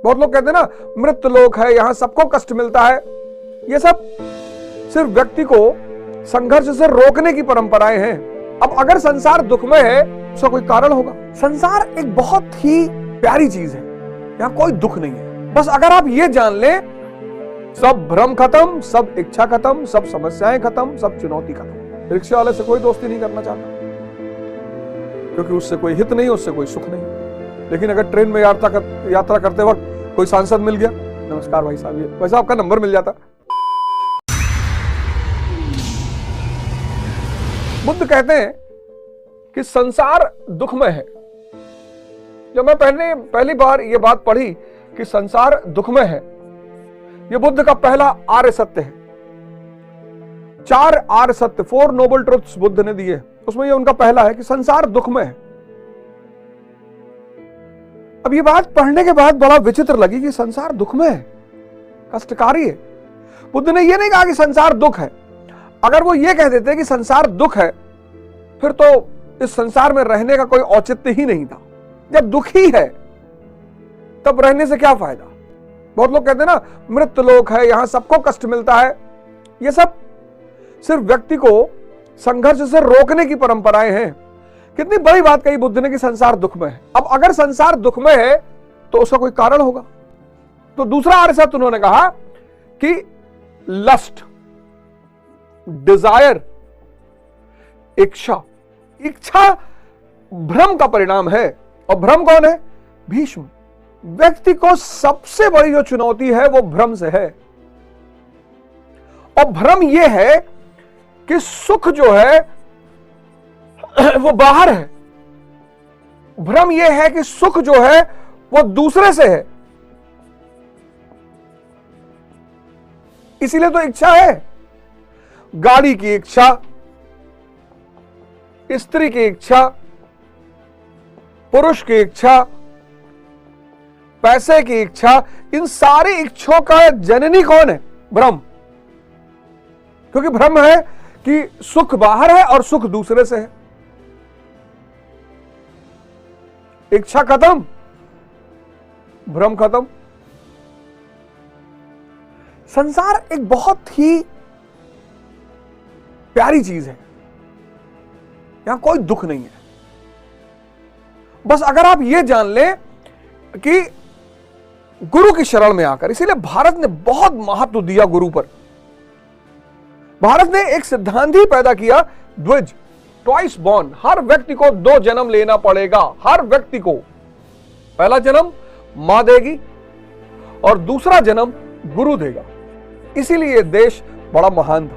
बहुत लोग कहते हैं ना मृत लोक है, यहां सबको कष्ट मिलता है। ये सब सिर्फ व्यक्ति को संघर्ष से रोकने की परंपराएं हैं। अब अगर संसार दुख में है, उसका कोई कारण होगा। संसार एक बहुत ही प्यारी चीज है, यहां कोई दुख नहीं है। बस अगर आप ये जान ले, सब भ्रम खत्म, सब इच्छा खत्म, सब समस्याएं खत्म, सब चुनौती खत्म। रिक्शा वाले से कोई दोस्ती नहीं करना चाहता, क्योंकि उससे कोई हित नहीं, उससे कोई सुख नहीं। लेकिन अगर ट्रेन में यात्रा करते वक्त कोई सांसद मिल गया, नमस्कार भाई साहब, ये वैसा आपका नंबर मिल जाता। बुद्ध कहते हैं कि संसार दुखमय है। जब मैं पहली बार ये बात पढ़ी कि संसार दुखमय है, ये बुद्ध का पहला आर्य सत्य है। 4 आर्य सत्य, 4 नोबल ट्रुथ्स बुद्ध ने दिए, उसमें ये उनका पहला है कि संसार दुखमय है। अब ये बात पढ़ने के बाद बड़ा विचित्र लगी कि संसार दुखमय है, कष्टकारी है। बुद्ध ने ये नहीं कहा कि संसार दुख है। अगर वो ये कह देते कि संसार दुख है, फिर तो इस संसार में रहने का कोई औचित्य ही नहीं था। जब दुख ही है, तब रहने से क्या फायदा। बहुत लोग कहते हैं ना मृत लोक है, यहां सबको कष्ट मिलता है। ये सब सिर्फ व्यक्ति को संघर्ष से रोकने की परंपराएं हैं। कितनी बड़ी बात कही बुद्ध ने कि संसार दुखमय है। अब अगर संसार दुखमय है, तो उसका कोई कारण होगा। तो दूसरा आर्य सत्य उन्होंने कहा कि लस्ट, डिजायर, इच्छा भ्रम का परिणाम है। और भ्रम कौन है? भीष्म। व्यक्ति को सबसे बड़ी जो चुनौती है वो भ्रम से है। और भ्रम यह है कि सुख जो है वो बाहर है। भ्रम यह है कि सुख जो है वो दूसरे से है। इसीलिए तो इच्छा है, गाड़ी की इच्छा, स्त्री की इच्छा, पुरुष की इच्छा, पैसे की इच्छा। इन सारी इच्छाओं का जननी कौन है? भ्रम। क्योंकि भ्रम है कि सुख बाहर है और सुख दूसरे से है। इच्छा खत्म, भ्रम खत्म। संसार एक बहुत ही प्यारी चीज है, यहां कोई दुख नहीं है। बस अगर आप यह जान लें कि गुरु की शरण में आकर, इसीलिए भारत ने बहुत महत्व दिया गुरु पर। भारत ने एक सिद्धांत ही पैदा किया, द्विज, ट्वाइस बॉर्न। हर व्यक्ति को 2 जन्म लेना पड़ेगा। हर व्यक्ति को पहला जन्म मां देगी और दूसरा जन्म गुरु देगा। इसीलिए देश बड़ा महान था।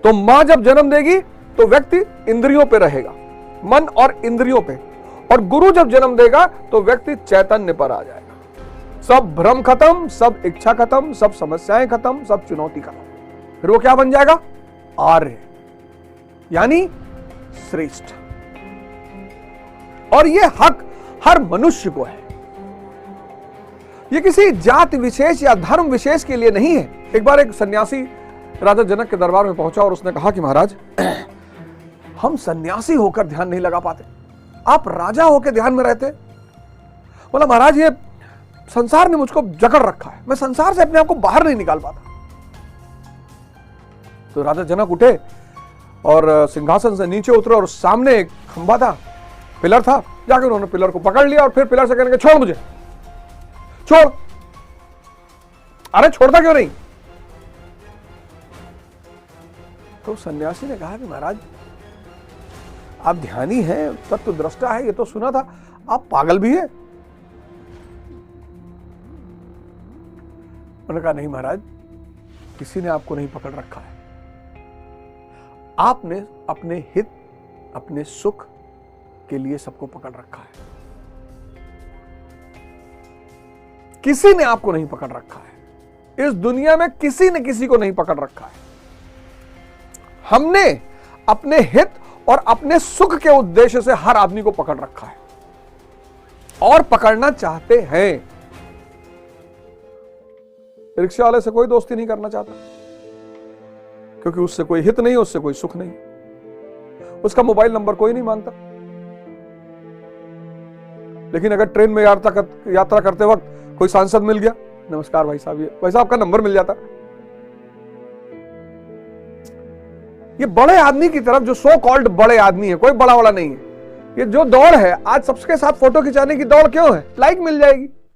तो मां जब जन्म देगी तो व्यक्ति इंद्रियों पे रहेगा, मन और इंद्रियों पे, और गुरु जब जन्म देगा तो व्यक्ति चैतन्य पर आ जाएगा। सब भ्रम खत्म, सब इच्छा खत्म, सब समस्याएं खत्म, सब चुनौती खत्म। फिर वो क्या बन जाएगा? आर्य, यानी श्रेष्ठ। और ये हक हर मनुष्य को है। ये किसी जाति विशेष या धर्म विशेष के लिए नहीं है। एक बार एक सन्यासी राजा जनक के दरबार में पहुंचा और उसने कहा कि महाराज, हम सन्यासी होकर ध्यान नहीं लगा पाते, आप राजा होकर ध्यान में रहते। बोला महाराज, ये संसार ने मुझको जकड़ रखा है, मैं संसार से अपने आप को बाहर नहीं निकाल पाता। तो राजा जनक उठे और सिंहासन से नीचे उतरे और सामने एक खंभा था, पिलर था। जाकर उन्होंने पिलर को पकड़ लिया और फिर पिलर से कहने के, छोड़ मुझे, छोड़। अरे छोड़ता क्यों नहीं? तो सन्यासी ने कहा कि महाराज, आप ध्यानी हैं, तत्व दृष्टा है, ये तो सुना था, आप पागल भी हैं। उन्होंने कहा नहीं महाराज, किसी ने आपको नहीं पकड़ रखा है। आपने अपने हित, अपने सुख के लिए सबको पकड़ रखा है। किसी ने आपको नहीं पकड़ रखा है। इस दुनिया में किसी ने किसी को नहीं पकड़ रखा है। हमने अपने हित और अपने सुख के उद्देश्य से हर आदमी को पकड़ रखा है और पकड़ना चाहते हैं। रिक्शा वाले से कोई दोस्ती नहीं करना चाहता, क्योंकि उससे कोई हित नहीं, उससे कोई सुख नहीं, उसका मोबाइल नंबर कोई नहीं मांगता। लेकिन अगर ट्रेन में यात्रा करते वक्त कोई सांसद मिल गया, नमस्कार भाई साहब, ये भाई साहब का नंबर मिल जाता। ये बड़े आदमी की तरफ, जो सो कॉल्ड बड़े आदमी है, कोई बड़ा वाला नहीं है, ये जो दौड़ है आज सबके साथ फोटो खिंचाने की दौड़ क्यों है? लाइक मिल जाएगी।